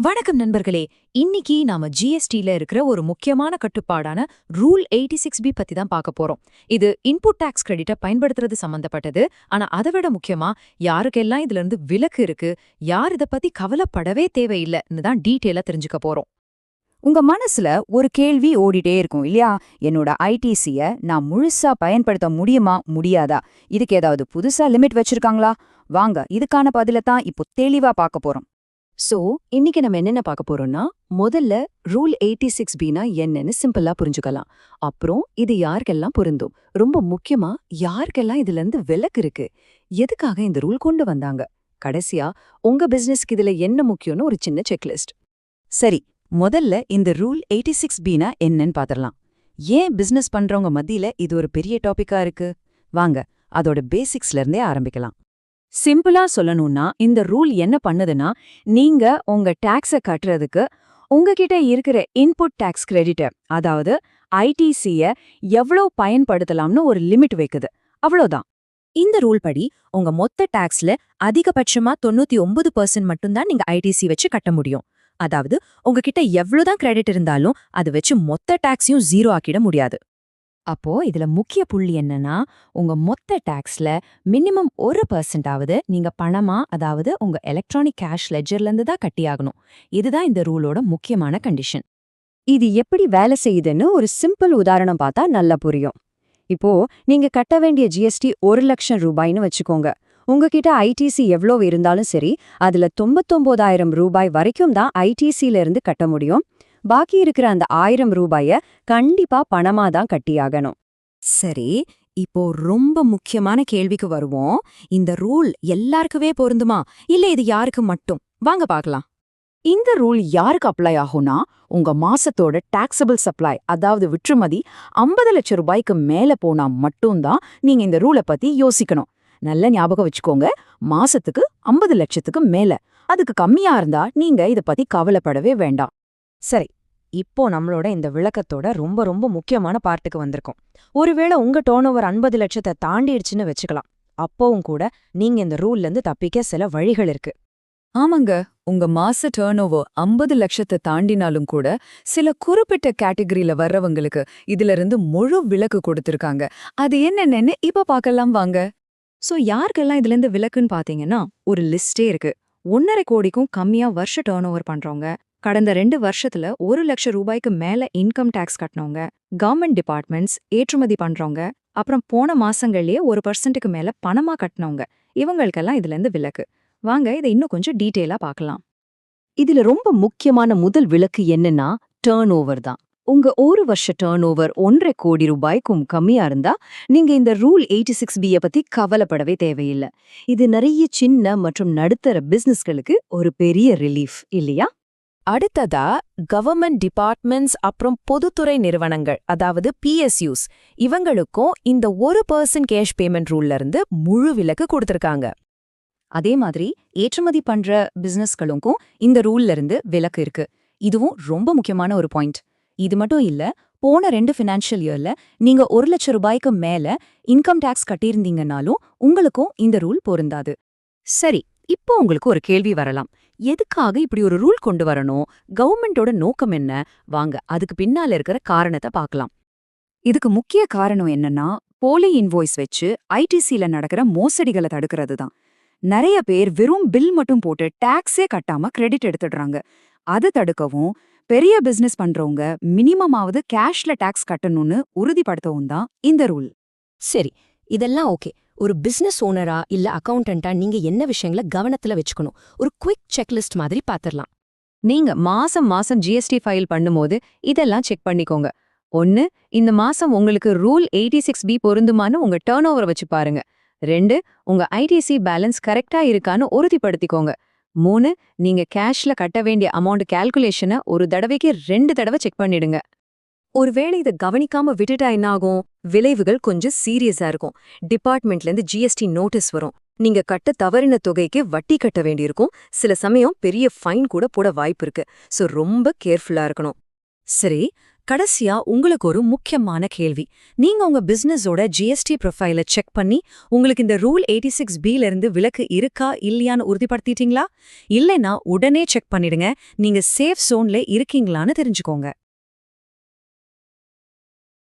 வணக்கம் நண்பர்களே. இன்னைக்கு நாம ஜிஎஸ்டில இருக்கிற ஒரு முக்கியமான கட்டுப்பாடான ரூல் 86B பத்தி தான் பார்க்க போறோம். இது இன்புட் டாக்ஸ் கிரெடிட்டை பயன்படுத்துறது சம்பந்தப்பட்டது. ஆனா அதை விட முக்கியமா யாருக்கெல்லாம் இதுல இருந்து விலக்கு இருக்கு, யார் இதை பத்தி கவலைப்படவே தேவையில்லைன்னு தான் டீட்டெயிலா தெரிஞ்சுக்க போறோம். உங்க மனசுல ஒரு கேள்வி ஓடிட்டே இருக்கும் இல்லையா? என்னோட ஐடிசிய நான் முழுசா பயன்படுத்த முடியுமா முடியாதா? இதுக்கு ஏதாவது புதுசா லிமிட் வச்சிருக்காங்களா? வாங்க, இதுக்கான பதில தான் இப்போ தெளிவா பார்க்க போறோம். சோ இன்னைக்கு நம்ம என்னென்ன பார்க்க போறோம்னா, முதல்ல ரூல் 86Bனா என்னன்னு சிம்பிளா புரிஞ்சுக்கலாம். அப்புறம் இது யாருக்கெல்லாம் பொருந்தும், ரொம்ப முக்கியமா யாருக்கெல்லாம் இதுல இருந்து விலக்கு இருக்கு, எதுக்காக இந்த ரூல் கொண்டு வந்தாங்க, கடைசியா உங்க பிசினஸ்க்கு இதுல என்ன முக்கியம்னு ஒரு சின்ன செக்லிஸ்ட். சரி, முதல்ல இந்த ரூல் 86Bனா என்னன்னு பாத்திரலாம். ஏன் பிசினஸ் பண்றவங்க மத்தியில இது ஒரு பெரிய டாபிக்கா இருக்கு? வாங்க, அதோட பேசிக்ஸ்ல இருந்தே ஆரம்பிக்கலாம். சிம்பிளா சொல்லணும்னா, இந்த ரூல் என்ன பண்ணுதுன்னா, நீங்க உங்க டாக்ஸ கட்டுறதுக்கு உங்ககிட்ட இருக்கிற இன்புட் டாக்ஸ் கிரெடிட், அதாவது ஐடிசிய எவ்வளவு பயன்படுத்தலாம்னு ஒரு லிமிட் வைக்குது. அவ்வளோதான். இந்த ரூல் படி உங்க மொத்த டாக்ஸ்ல அதிகபட்சமா 99% மட்டும்தான் நீங்க ஐடிசி வச்சு கட்ட முடியும். அதாவது உங்ககிட்ட எவ்வளவுதான் கிரெடிட் இருந்தாலும் அது வச்சு மொத்த டாக்ஸையும் 0 ஆக்கிட முடியாது. அப்போ இதுல முக்கிய புள்ளி என்னன்னா, உங்க மொத்த டாக்ஸ்ல மினிமம் 1% நீங்க பணமா, அதாவது உங்க எலக்ட்ரானிக் கேஷ் லெட்ஜர்ல இருந்து தான் கட்டியாகணும். இதுதான் இந்த ரூலோட முக்கியமான கண்டிஷன். இது எப்படி வேலை செய்யுதுன்னு ஒரு சிம்பிள் உதாரணம் பார்த்தா நல்லா புரியும். இப்போ நீங்க கட்ட வேண்டிய ஜிஎஸ்டி 1,00,000 ரூபாய்னு வச்சுக்கோங்க. உங்ககிட்ட ஐடிசி எவ்வளவு இருந்தாலும் சரி, அதுல 99,000 ரூபாய் வரைக்கும் தான் ஐடிசில இருந்து கட்ட முடியும். பாக்கி இருக்கிற அந்த 1,000 ரூபாய கண்டிப்பா பணமா தான் கட்டியாகணும். சரி, இப்போ ரொம்ப முக்கியமான கேள்விக்கு வருவோம். இந்த ரூல் எல்லாருக்குமே பொருந்துமா, இல்ல இது யாருக்கு மட்டும்? வாங்க பார்க்கலாம். இந்த ரூல் யாருக்கு அப்ளை ஆகும்னா, உங்க மாசத்தோட டாக்ஸபிள் சப்ளை, அதாவது விற்றுமதி 50 லட்சம் ரூபாய்க்கு மேல போனா மட்டும்தான் நீங்க இந்த ரூலை பத்தி யோசிக்கணும். நல்ல ஞாபகம் வச்சுக்கோங்க, மாசத்துக்கு 50 லட்சத்துக்கு மேல. அதுக்கு கம்மியா இருந்தா நீங்க இத பத்தி கவலைப்படவே வேண்டாம். சரி, இப்போ நம்மளோட இந்த விளக்கத்தோட ரொம்ப ரொம்ப முக்கியமான பார்ட்டுக்கு வந்திருக்கோம். ஒருவேளை உங்க டர்ன்ஓவர் 50 லட்சத்தை தாண்டிடுச்சுன்னு வச்சுக்கலாம். அப்பவும் கூட நீங்க இந்த ரூல்ல இருந்து தப்பிக்க சில வழிகள் இருக்கு. ஆமாங்க, உங்க மாச டர்ன்ஓவர் 50 லட்சத்தை தாண்டினாலும் கூட சில குறிப்பிட்ட கேட்டகரியில வர்றவங்களுக்கு இதுல இருந்து முழு விலக்கு கொடுத்திருக்காங்க. அது என்னென்னு இப்ப பார்க்கலாம் வாங்க. சோ யாருக்கெல்லாம் இதுல இருந்து விலக்குன்னு பாத்தீங்கன்னா, ஒரு லிஸ்டே இருக்கு. 1.5 கோடிக்கும் கம்மியா வருஷ டர்ன்ஓவர் பண்றவங்க, கடந்த 2 வருஷத்துல 1 லட்சம் ரூபாய்க்கு மேல இன்கம் டாக்ஸ் கட்டினவங்க, கவர்மெண்ட் டிபார்ட்மெண்ட்ஸ், ஏற்றுமதி பண்றவங்க, அப்புறம் போன மாசங்கள்லயே 1% மேல பணமா கட்டினவங்க, இவங்களுக்கெல்லாம் இதுல இருந்து விலக்கு. வாங்க இதை இன்னும் கொஞ்சம் டீட்டெயிலா பார்க்கலாம். இதுல ரொம்ப முக்கியமான முதல் விலக்கு என்னன்னா, டர்ன் ஓவர் தான். உங்க ஒரு வருஷ டர்ன் ஓவர் 1.5 கோடி ரூபாய்க்கும் கம்மியா இருந்தா நீங்க இந்த ரூல் 86B பத்தி கவலைப்படவே தேவையில்லை. இது நிறைய சின்ன மற்றும் நடுத்தர பிசினஸ்களுக்கு ஒரு பெரிய ரிலீஃப் இல்லையா? அடுத்ததா கவர்மெண்ட் டிபார்ட்மெண்ட்ஸ் அப்புறம் பொதுத்துறை நிறுவனங்கள், அதாவது PSUs, இவங்களுக்கும் இந்த 1% கேஷ் பேமெண்ட் ரூல்ல இருந்து முழு விலக்கு கொடுத்திருக்காங்க. அதே மாதிரி ஏற்றுமதி பண்ற பிசினஸ்களுக்கும் இந்த ரூல்ல இருந்து விலக்கு இருக்கு. இதுவும் ரொம்ப முக்கியமான ஒரு பாயிண்ட். இது மட்டும் இல்ல, போன 2 ஃபினான்ஷியல் இயர்ல நீங்க 1 லட்சம் ரூபாய்க்கு மேல இன்கம் டாக்ஸ் கட்டியிருந்தீங்கன்னாலும் உங்களுக்கும் இந்த ரூல் பொருந்தாது. சரி, இப்போ உங்களுக்கு ஒரு கேள்வி வரலாம். எதுக்காக இப்படி ஒரு ரூல் கொண்டு வரணும்? கவர்மெண்டோட நோக்கம் என்ன? வாங்க, அதுக்கு பின்னால இருக்கிற காரணத்தை பார்க்கலாம். இதுக்கு முக்கிய காரணம் என்னன்னா, போலி இன்வாய்ஸ் வச்சு ஐடிசில நடக்கிற மோசடிகளை தடுக்கிறது தான். நிறைய பேர் வெறும் பில் மட்டும் போட்டு டாக்ஸே கட்டாம கிரெடிட் எடுத்துடுறாங்க. அதை தடுக்கவும், பெரிய பிசினஸ் பண்றவங்க மினிமமாவது கேஷ்ல டாக்ஸ் கட்டணும்னு உறுதிப்படுத்தவும் தான் இந்த ரூல். சரி, இதெல்லாம் ஓகே. ஒரு பிசினஸ் ஓனரா இல்ல அக்கவுண்டன்டா நீங்க என்ன விஷயங்களை கவனத்துல வச்சுக்கணும், ஒரு குவிக் செக்லிஸ்ட் மாதிரி பாத்திரலாம். நீங்க மாசம் மாசம் ஜிஎஸ்டி ஃபைல் பண்ணும்போது இதெல்லாம் செக் பண்ணிக்கோங்க. 1, இந்த மாசம் உங்களுக்கு ரூல் 86B பொருந்துமான்னு உங்க டர்ன் ஓவர் வச்சு பாருங்க. 2, உங்க ஐடிசி பேலன்ஸ் கரெக்டா இருக்கான்னு உறுதிப்படுத்திக்கோங்க. 3, நீங்க கேஷ்ல கட்ட வேண்டிய அமௌண்ட் கால்குலேஷனை ஒரு தடவைக்கு 2 தடவை செக் பண்ணிடுங்க. ஒருவேளை இதை கவனிக்காம விட்டுட்டா என்ன ஆகும்? விளைவுகள் கொஞ்சம் சீரியஸா இருக்கும். டிபார்ட்மெண்ட்ல இருந்து ஜிஎஸ்டி நோட்டீஸ் வரும். நீங்க கட்ட தவறின தொகைக்கு வட்டி கட்ட வேண்டியிருக்கும். சில சமயம் பெரிய ஃபைன் கூட போட வாய்ப்பு இருக்கு. சோ ரொம்ப கேர்ஃபுல்லா இருக்கணும். சரி, கடைசியா உங்களுக்கு ஒரு முக்கியமான கேள்வி. நீங்க உங்க பிசினஸோட ஜிஎஸ்டி ப்ரொஃபைல செக் பண்ணி உங்களுக்கு இந்த ரூல் 86B ல இருந்து விலக்கு இருக்கா இல்லையான்னு உறுதிப்படுத்திட்டீங்களா? இல்லைன்னா உடனே செக் பண்ணிடுங்க. நீங்க சேஃப் சோன்ல இருக்கீங்களான்னு தெரிஞ்சுக்கோங்க.